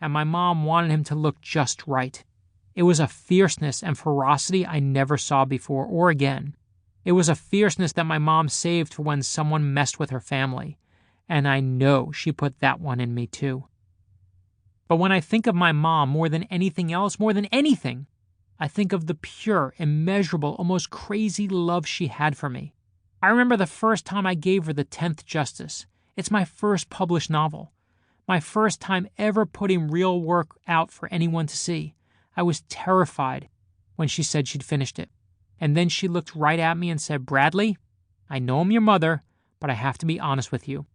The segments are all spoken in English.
and my mom wanted him to look just right. It was a fierceness and ferocity I never saw before or again. It was a fierceness that my mom saved for when someone messed with her family, and I know she put that one in me too. But when I think of my mom more than anything else, more than anything, I think of the pure, immeasurable, almost crazy love she had for me. I remember the first time I gave her the 10th Justice. It's my first published novel. My first time ever putting real work out for anyone to see. I was terrified when she said she'd finished it. And then she looked right at me and said, "Bradley, I know I'm your mother, but I have to be honest with you.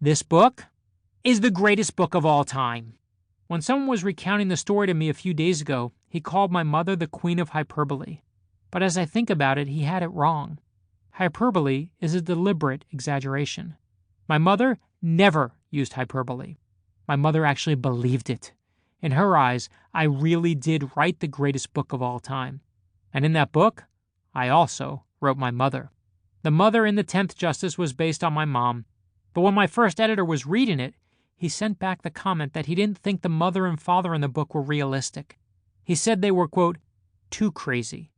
This book is the greatest book of all time." When someone was recounting the story to me a few days ago, he called my mother the Queen of Hyperbole. But as I think about it, he had it wrong. Hyperbole is a deliberate exaggeration. My mother never used hyperbole. My mother actually believed it. In her eyes, I really did write the greatest book of all time. And in that book, I also wrote my mother. The mother in the 10th Justice was based on my mom, but when my first editor was reading it, he sent back the comment that he didn't think the mother and father in the book were realistic. He said they were, quote, too crazy.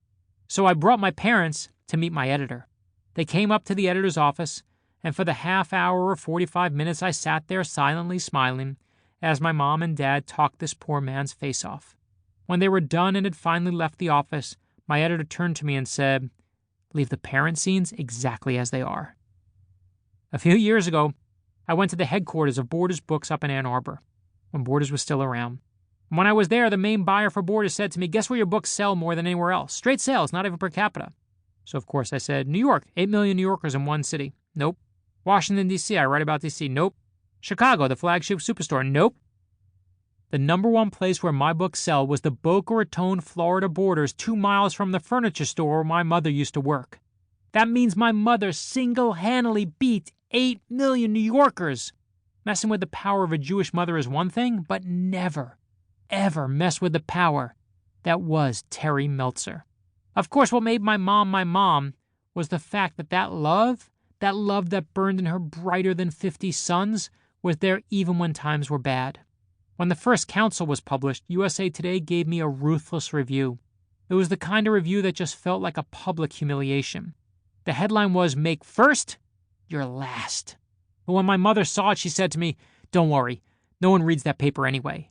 So I brought my parents to meet my editor. They came up to the editor's office, and for the half hour or 45 minutes I sat there silently smiling as my mom and dad talked this poor man's face off. When they were done and had finally left the office, my editor turned to me and said, "Leave the parent scenes exactly as they are." A few years ago, I went to the headquarters of Borders Books up in Ann Arbor, when Borders was still around. And when I was there, the main buyer for Borders said to me, "Guess where your books sell more than anywhere else? Straight sales, not even per capita." So of course I said, "New York, 8 million New Yorkers in one city." Nope. "Washington, D.C., I write about D.C. Nope. "Chicago, the flagship superstore." Nope. The number one place where my books sell was the Boca Raton, Florida Borders, 2 miles from the furniture store where my mother used to work. That means my mother single-handedly beat 8 million New Yorkers. Messing with the power of a Jewish mother is one thing, but never, ever mess with the power that was Terri Meltzer. Of course, what made my mom was the fact that that love that burned in her brighter than 50 suns, was there even when times were bad. When the first Counsel was published, USA Today gave me a ruthless review. It was the kind of review that just felt like a public humiliation. The headline was, "Make first your last." But when my mother saw it, she said to me, "Don't worry, no one reads that paper anyway.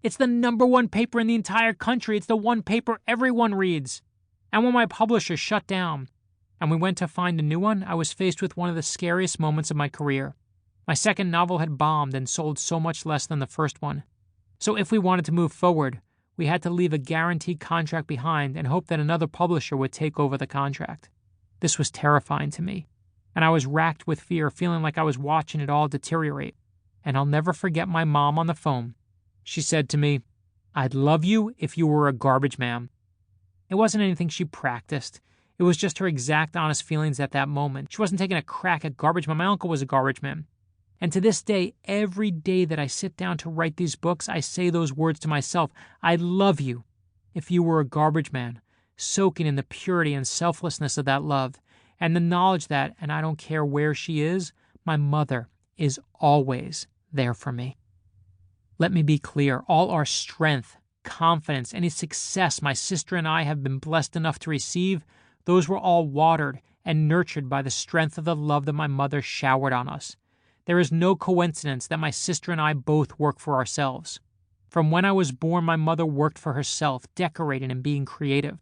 It's the number one paper in the entire country. It's the one paper everyone reads." And when my publisher shut down and we went to find a new one, I was faced with one of the scariest moments of my career. My second novel had bombed and sold so much less than the first one. So if we wanted to move forward, we had to leave a guaranteed contract behind and hope that another publisher would take over the contract. This was terrifying to me, and I was racked with fear, feeling like I was watching it all deteriorate. And I'll never forget my mom on the phone. She said to me, "I'd love you if you were a garbage man." It wasn't anything she practiced. It was just her exact honest feelings at that moment. She wasn't taking a crack at garbage man. My uncle was a garbage man. And to this day, every day that I sit down to write these books, I say those words to myself. "I'd love you if you were a garbage man," soaking in the purity and selflessness of that love, and the knowledge that, and I don't care where she is, my mother is always there for me. Let me be clear, all our strength, confidence, any success my sister and I have been blessed enough to receive, those were all watered and nurtured by the strength of the love that my mother showered on us. There is no coincidence that my sister and I both work for ourselves. From when I was born, my mother worked for herself, decorating and being creative.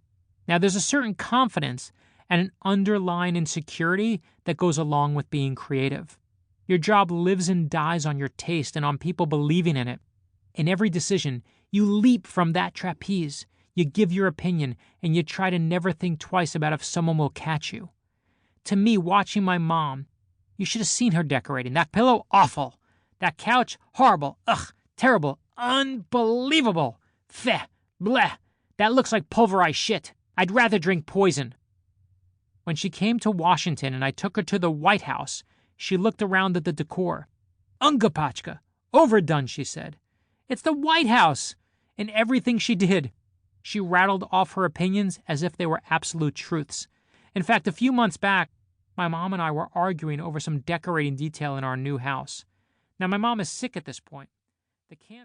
Now, there's a certain confidence and an underlying insecurity that goes along with being creative. Your job lives and dies on your taste and on people believing in it. In every decision, you leap from that trapeze, you give your opinion, and you try to never think twice about if someone will catch you. To me, watching my mom, you should have seen her decorating. That pillow, awful. That couch, horrible. Ugh, terrible. Unbelievable. Feh, bleh. That looks like pulverized shit. I'd rather drink poison. When she came to Washington and I took her to the White House, she looked around at the decor. "Ungapachka, overdone," she said. "It's the White House." In everything she did, she rattled off her opinions as if they were absolute truths. In fact, a few months back, my mom and I were arguing over some decorating detail in our new house. Now, my mom is sick at this point. The cancer